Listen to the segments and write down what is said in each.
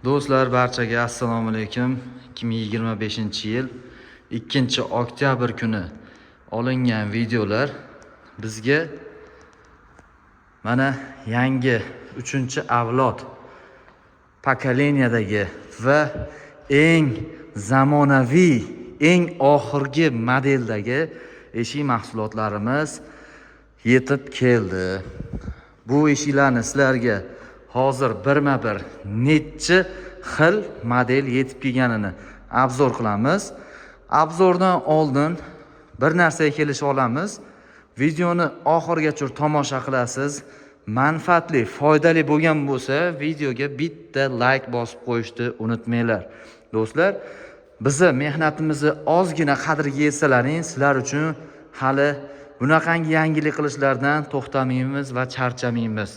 Do'stlar, barchaga assalomu alaykum. 2025-yil 2-oktyabr kuni olingan videolar bizga mana yangi 3-avlod pokoleniyadagi va eng zamonaviy, eng oxirgi modeldagi eshik mahsulotlarimiz yetib keldi. Bu eshiklarni sizlarga hozir birma-bir necha xil model yetib kelganini obzor qilamiz. Obzordan oldin bir narsaga kelishib olamiz. Videoni oxirigacha tomosha qilasiz. Manfaatli, foydali bo'lgan bo'lsa, videoga bitta like bosib qo'yishni unutmanglar. Do'stlar, bizni mehnatimizni ozgina qadriga yetsalaring, sizlar uchun hali bunaqangi yangilik qilishlardan to'xtamaymiz va charchamaymiz.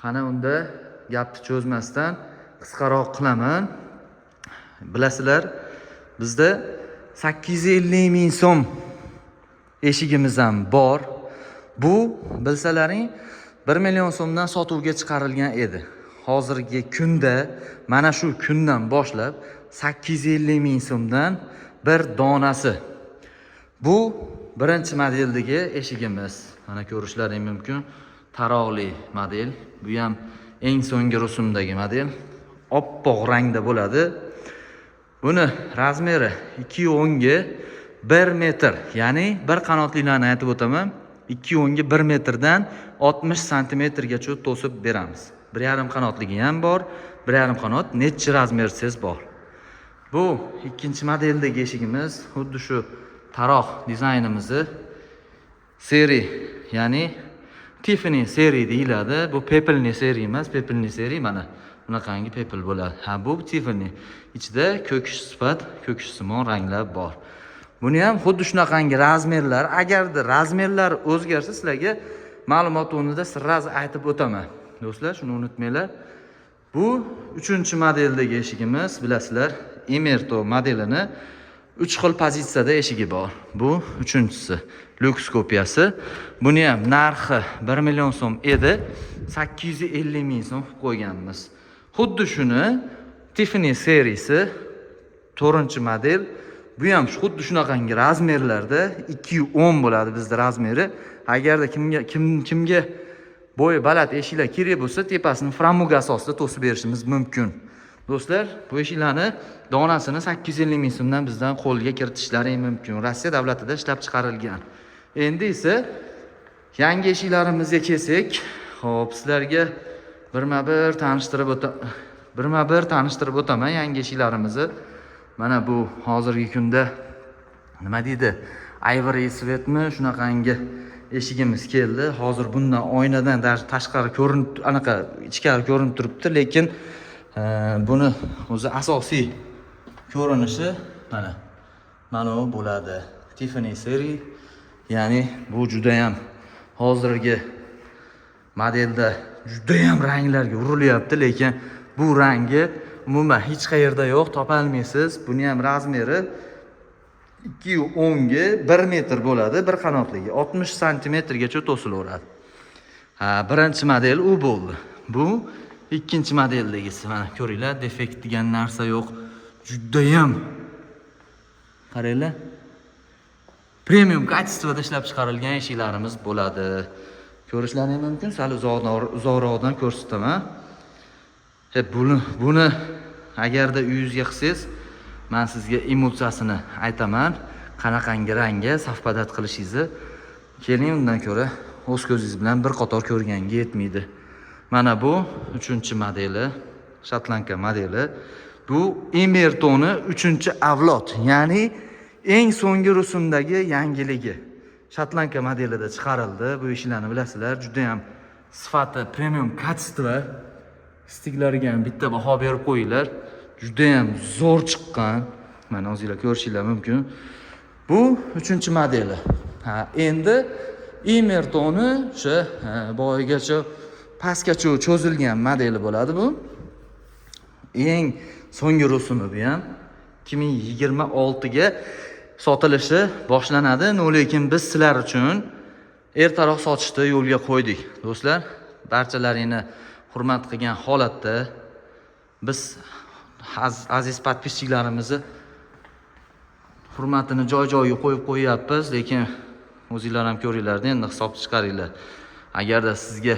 Qani unda gapni cho'zmasdan qisqaroq qilaman. Bilasizlar, bizda 850 ming so'm eshigimiz ham bor. Bu bilsalaring 1 million so'mdan sotuvga chiqarilgan edi. Hozirgi kunda mana shu kundan boshlab 850 ming so'mdan bir donasi. Bu birinchi modeldagi eshigimiz. Mana ko'rishlaring mumkin. Taroqli model. Bu ham eng so'nggi rusumdagi model. Oppoq rangda bo'ladi. Buni razmeri 2.10 ga 1 metr, ya'ni bir qanotlilarni aytib o'taman. 2.10 ga 1 metrdan 60 santimetrgacha to'sib beramiz. 1,5 qanotligi ham bor, 1,5 qanot necha razmersiz bor. Bu ikkinchi modeldagi eshigimiz, xuddi shu taroq dizaynimizni seri, ya'ni Tiffany seri deyiladi. Bu pepelni seri emas, pepelni seri mana bunaqangi pepel bo'ladi. Ha, bu Tiffany. Ichida ko'kish sifat, ko'kishsimon ranglar bor. Buni ham xuddi shunaqangi razmerlar, agarda razmerlar o'zgarsa, sizlarga ma'lumot o'rnida sirraz aytib o'taman. Do'stlar, shuni unutmanglar. Bu 3-modeldagi eshigimiz, bilasizlar, Emerto modelini 3 xil pozitsiyada eshigi bor. Bu 3-si, lyuks kopiyasi. Buni ham narxi 1 million so'm edi, 850 ming so'm qo'yganmiz. Xuddi shuni Tiffany serisi 4-model. Bu ham xuddi shunaqangi razmerlarda 2.10 bo'ladi bizda razmeri. Agarda kimga bo'yi baland eshiklar kerak bo'lsa, tepasini framuga asosida to'sib berishimiz mumkin. Do'stlar, bu eshiklarni donasini 850 ming so'mdan bizdan qo'lga kiritishlaring mumkin. Rossiya davlatida ishlab chiqarilgan. Endi esa yangi eshiklarimizga kelsak, xo'p, sizlarga birma-bir tanishtirib o'taman yangi eshiklarimizni. Mana bu hozirgi kunda nima deydi? Ivory svetmi, shunaqangi eshigimiz keldi. Hozir bundan oynadan tashqari ko'rinib, anaqa ichkari ko'rinib turibdi, lekin buni o'zi asosiy ko'rinishi mana bu bo'ladi. Tiffany seri, ya'ni bu juda ham hozirgi modelda juda ham ranglarga urilyapti, lekin bu rangi umuman hech qayerda yo'q, topolmaysiz. Buni ham razmeri 2.10 ga 1 metr bo'ladi, bir qanotligi 60 santimetrgacha to'silaveradi. Ha, birinchi model u bo'ldi. Bu ikkinchi modeldagisi. Mana ko'ringlar, defekt degan narsa yo'q. Juda ham qaranglar. Premium kачествоda ishlab chiqarilgan eshiklarimiz bo'ladi. Ko'rishlaring mumkin, sal uzoqroqdan ko'rsataman. Buni agarda uyingizga qilsangiz, men sizga emulsiyasini aytaman. Qanaqangi rangga savpadat qilishingizni keling, undan ko'ra o'z ko'zingiz bilan bir qator ko'rganga yetmaydi. Mana bu 3-modeli, Shotlandiya modeli. Bu Emertoni 3-avlod, ya'ni eng so'nggi rusumdagi yangiligi. Shotlandiya modelida chiqarildi. Bu eshiklarni bilasizlar, juda ham sifati premium kачество. Stiklariga ham bitta baho berib qo'yinglar. Juda ham zo'r chiqqan. Mana o'zingizlar ko'rishingiz mumkin. Bu 3-modeli. Ha, endi Emertoni o'sha boyigacha pastgacha cho'zilgan modeli bo'ladi bu. Eng so'nggi rusumi bu ham 2026 ga sotilishi boshlanadi. Lekin biz sizlar uchun ertaroq sotishni yo'lga qo'ydik. Do'stlar, barchalaringni hurmat qilgan holatda biz aziz podpischilarimizni hurmatini joy-joyiga qo'yib qo'yapmiz, lekin o'zingizlar ham ko'ringlar-da, endi hisob chiqaringlar. Agarda sizga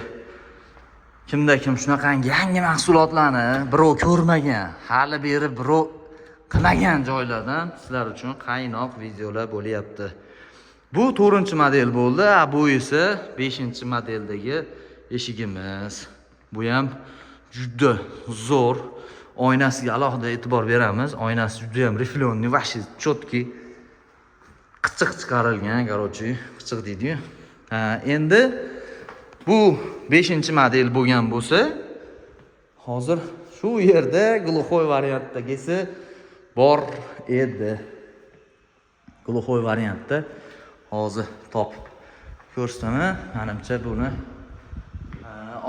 kimda kim shunaqangi yangi mahsulotlarni birov ko'rmagan, hali beri birov qilmagan joylardan sizlar uchun qaynoq videolar bo'lyapti. Bu 4-model bo'ldi, bu esa 5-modeldagi eshigimiz. Bu ham juda zo'r. Oynasiga alohida e'tibor beramiz. Oynasi juda ham riflonli, vashi chotki qichiq chiqarilgan, qarochi, qichiq deydi-yu. Endi bu 5-model bo'lgan bo'lsa, hozir shu yerda gluxoy variantdagisi bor edi. Gluxoy variantda hozir topib ko'rsataman. Menimcha buni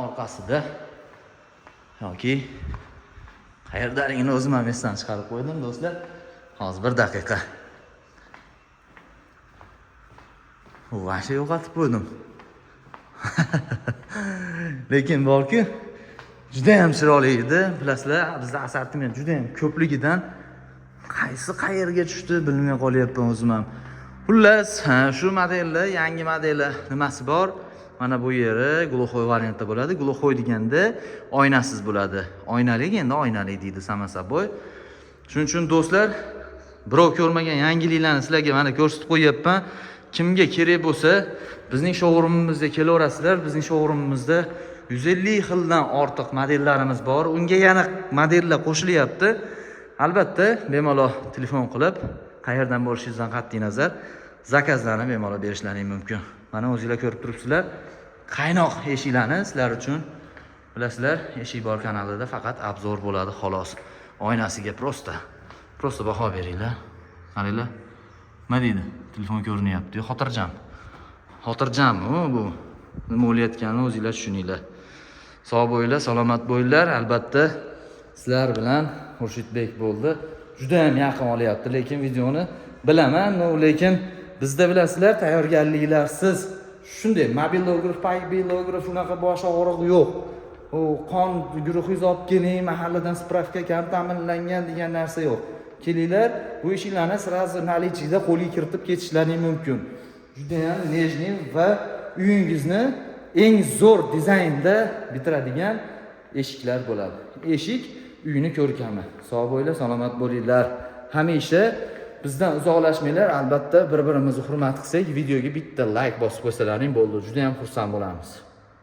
orqasida yoki qayerdaligini o'zim ham esdan chiqarib qo'ydim, do'stlar. Hozir bir daqiqa. Vashi yo'qotib qo'ydim. Lekin borki, juda ham chiroyli edi. Bilasizlar, bizda assortiment juda ham ko'pligidan qaysi qayerga tushdi bilmay qolyapman o'zim ham. Xullas, shu modelda yangi modeli nimasi bor? Mana bu yeri gluxoy variantda bo'ladi. Gluxoy deganda oynasiz bo'ladi. Oynali endi oynali deydi samo saboy. Shuning uchun do'stlar, birov ko'rmagan yangiliklarni sizlarga mana ko'rsatib qo'yapman. Kimga kerak bo'lsa, bizning showroomimizga kelaverasizlar. Bizning showroomimizda 150 xildan ortiq modellarimiz bor. Unga yana modellar qo'shilyapti. Albatta, bemalol telefon qilib, qayerdan bo'lishingizdan qat'iy nazar zakazlarni bemalol berishlaring mumkin. Mana o'zingizlar ko'rib turibsizlar. Qaynoq eshiklarni sizlar uchun bilasizlar, eshik bor kanalida faqat obzor bo'ladi xolos. Oynasiga prosta baho beringlar. Qaranglar. Nima deydi? Telefon ko'rinyapti. Xotirjam. Xotirjam bu. Nima bo'layotganini o'zingizlar tushuninglar. Sog' bo'linglar, salomat bo'linglar. Albatta sizlar bilan Xurshidbek bo'ldi. Juda ham yaqin olyapti, lekin videoni bilaman, lekin bizda bilasizlar, tayyorgarliklarsiz shunday mobilograf, paybillograf unaqa bosh og'rig'i yo'q. U qon guruhingiz olib keling, mahalladan spravka kam ta'minlangan degan narsa yo'q. Kelinglar, bu ishlarni sразу наличиеda qo'lga kiritib ketishlaring mumkin. Juda ham nejniy va uyingizni eng zo'r dizaynda bitiradigan eshiklar bo'ladi. Eshik uyini ko'rkami. Sog' bo'linglar, salomat bo'linglar. Hamisha bizdan uzoqlashmanglar. Albatta bir-birimizni hurmat qilsak, videoga bitta like bosib qo'ysalaring bo'ldi. Juda ham xursand bo'lamiz.